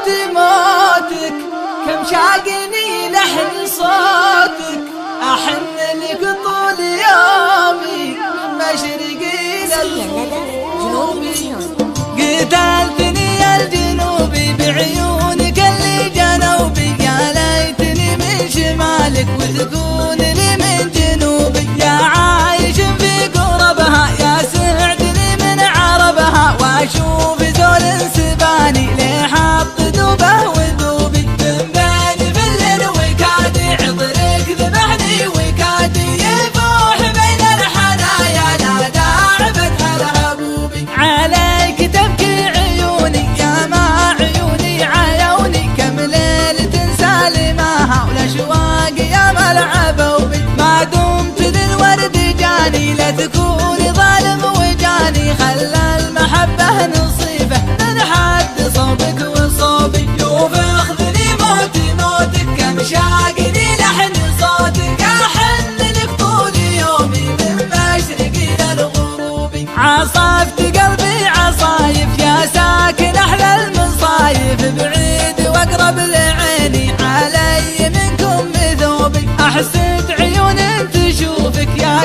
موتك كم شاقني لحن صوتك أحن لك طول يومي من مشرقي للغروبي قتلتني يا الجنوبي بعيونك اللي جنوبي يا ليتني من شمالك وتكون لي من جنوبي يا عايش في قربها يا سعدني من عربها واشوف زول سباني ليه حط دوبه وذوبي من بين فل وكاد عطرك ذبحني وكاد يفوح بين الحنايا لا تعبت الهبوبي عليك تبكي عيوني يا ما عيوني عيوني كم ليل تنسى لماها والاشواق يا ملعبوبي ما دمت للورد جاني لا تكوني ظالم وجاني خلى المحبة نصيبه من حد صوبك وصوبي يوف اخذني موتي موتك كم شاقني لحن صوتك احن لك طول يومي من مشرقي للغروبي عصفت قلبي عصايف يا ساكن احلى المصايف بعيد واقرب لعيني علي منكم ذوبي احسد عيون تشوفك يا